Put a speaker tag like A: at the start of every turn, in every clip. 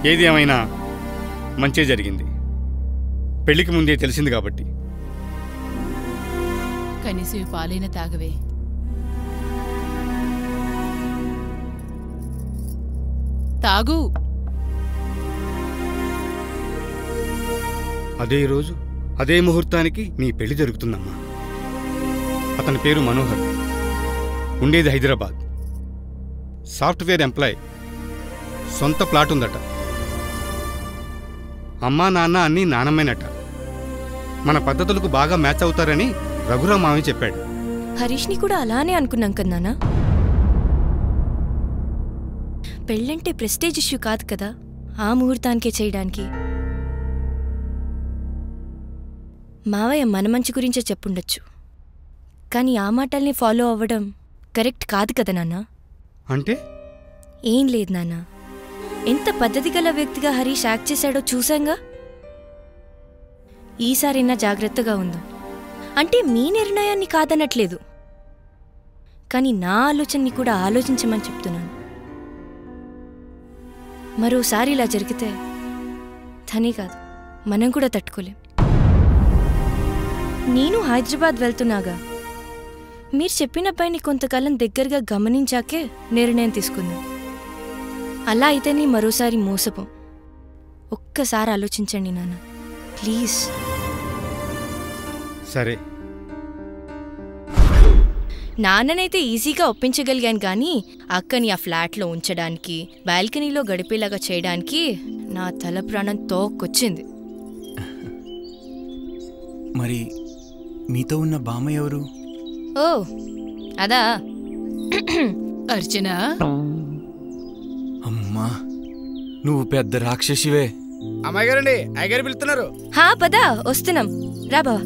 A: ఏది ఏమైనా మంచే జరిగింది. పెళ్లికి ముందే తెలిసింది కాబట్టి.
B: కనీసం పాలైన తాగవే. తాగు.
A: అదే రోజు అదే ముహూర్తానికి నీ పెళ్లి జరుగుతుందమ్మా. అతని పేరు మనోహర్, ఉండేది హైదరాబాద్. సాఫ్ట్వేర్ ఎంప్లాయ్, సొంత ప్లాట్ ఉందట. అమ్మా నాన్న అన్నీ నానమ్మేనట. మన పద్ధతులకు బాగా మ్యాచ్ అవుతారని రఘురామ్ మామయ్య చెప్పాడు.
C: హరీష్ని కూడా అలానే అనుకున్నాం కదనా. పెళ్ళంటే ప్రెస్టేజ్ ఇష్యూ కాదు కదా, ఆ ముహూర్తానికే చేయడానికి. మావయ్య మన మంచి గురించే చెప్పుండొచ్చు, కానీ ఆ మాటల్ని ఫాలో అవ్వడం కరెక్ట్ కాదు కదా నాన్న.
A: అంటే
C: ఏం లేదు నాన్న, ఎంత పద్ధతి గల వ్యక్తిగా హరీష్ యాక్ట్ చేశాడో చూసాంగా. ఈసారైనా జాగ్రత్తగా ఉందాం. అంటే మీ నిర్ణయాన్ని కాదనట్లేదు, కానీ నా ఆలోచనని కూడా ఆలోచించమని చెప్తున్నాను. మరోసారి ఇలా జరిగితే తనే కాదు మనం కూడా తట్టుకోలేం. నేను హైదరాబాద్ వెళ్తున్నాగా, మీరు చెప్పిన పైని కొంతకాలం దగ్గరగా గమనించాకే నిర్ణయం తీసుకుందాం. అలా అయితేనే మరోసారి మోసపోం. ఒక్కసారి ఆలోచించండి నాన్న, ప్లీజ్.
A: సరే.
C: నాన్ననైతే ఈజీగా ఒప్పించగలిగాను, కానీ అక్కని ఆ ఫ్లాట్లో ఉంచడానికి, బాల్కనీలో గడిపేలాగా చేయడానికి నా తల ప్రాణం తోక్కొచ్చింది.
D: మరి మీతో ఉన్న బామ్మ ఎవరు?
C: ఓ అదా,
B: అర్చన.
D: అమ్మా, నువ్వు పెద్ద రాక్షసివే.
E: అమ్మాయి గారండి, అయ్యగారు పిలుస్తున్నారు.
C: హా పదా, వస్తున్నాం, రా బావా.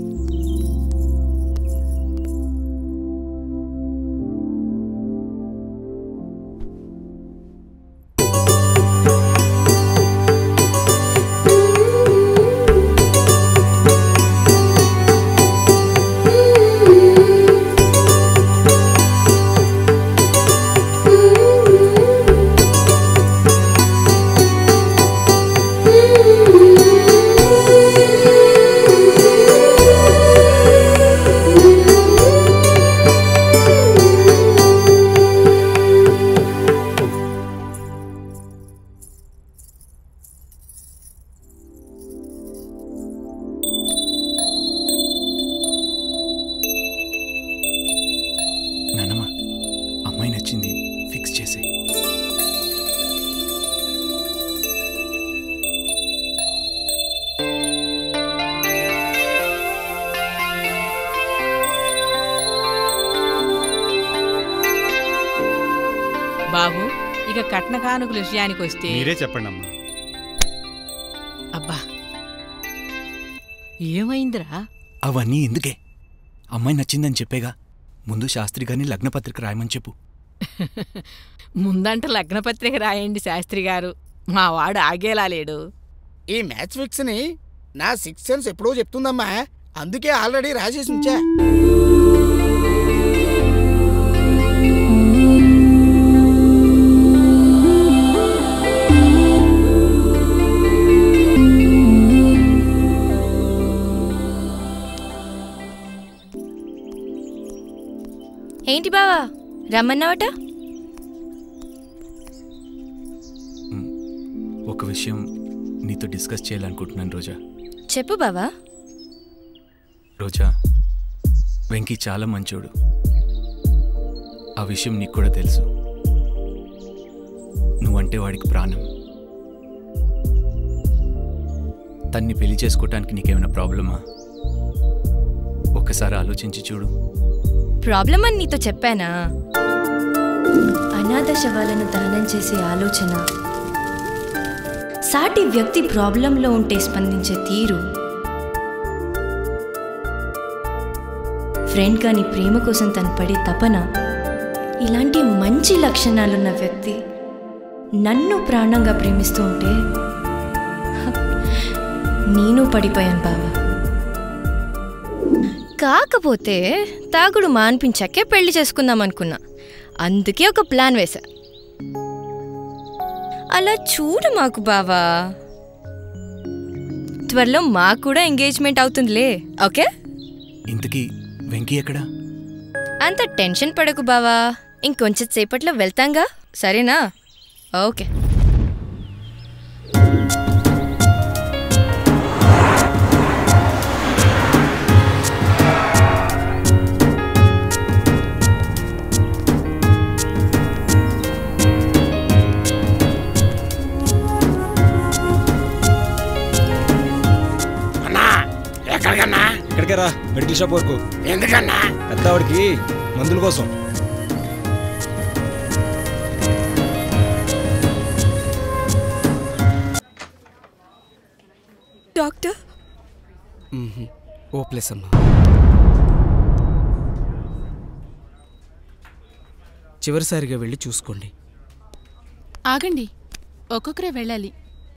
D: నానమ్మ, అమ్మాయి నచ్చింది, ఫిక్స్ చేసే.
B: బాబు, ఇక కట్న కానుకల విషయానికి వస్తే
A: మీరే చెప్పండి అమ్మా.
B: అబ్బా, ఏమైందిరా?
D: అవన్నీ ఎందుకే? అమ్మాయి నచ్చిందని చెప్పేగా. ముందు శాస్త్రి గారిని లగ్నపత్రిక రాయమని చెప్పు.
B: ముందంట లగ్నపత్రిక రాయండి శాస్త్రి గారు, మా వాడు ఆగేలా లేడు.
E: ఈ మ్యాచ్ ఫిక్స్ ని నా 6th సెన్స్ ఎప్పుడో చెప్తుందమ్మా, అందుకే ఆల్రెడీ రాసేసి ఉంచా.
C: ఏంటి బావా, రమ్మన్నావట?
D: ఒక విషయం నీతో డిస్కస్ చేయాలనుకుంటున్నాను రోజా.
C: చెప్పు బావా.
D: రోజా, వెంకీ చాలా మంచోడు, ఆ విషయం నీకు కూడా తెలుసు. నువ్వంటే వాడికి ప్రాణం. తన్ని పెళ్లి చేసుకోవటానికి నీకేమైనా ప్రాబ్లమా? ఒక్కసారి ఆలోచించి చూడు.
C: ప్రాబ్లం అని నీతో చెప్పానా? అనాథ శవాలను దానం చేసే ఆలోచన, సాటి వ్యక్తి ప్రాబ్లంలో ఉంటే స్పందించే తీరు, ఫ్రెండ్ కాని ప్రేమ కోసం తను పడే తపన, ఇలాంటి మంచి లక్షణాలున్న వ్యక్తి నన్ను ప్రాణంగా ప్రేమిస్తూ ఉంటే నేను పడిపోయాను బావా. కాకపోతే తాగుడు మాన్పించాకే పెళ్లి చేసుకుందాం అనుకున్నా, అందుకే ఒక ప్లాన్ వేశా. అలా చూడు మాకు బావా. త్వరలో మాకు కూడా ఎంగేజ్మెంట్ అవుతుందిలే. ఓకే?
D: ఇంతకీ వెంకీ ఎక్కడా?
C: అంత టెన్షన్ పడకు బావా, ఇంకొంచెం సేపట్లో వెళ్తాంగా, సరేనా? ఓకే.
E: ఎక్కడికన్నా?
F: ఇక్కడికే రా, మెడికల్ షాప్ వరకు.
E: ఎందుకన్నా?
F: పెద్దవాడికి మందుల కోసం.
C: డాక్టర్
G: ఓ ప్లస్ అమ్మా. చివరిసారిగా వెళ్ళి చూసుకోండి.
H: ఆగండి, ఒక్కొక్కరే వెళ్ళాలి.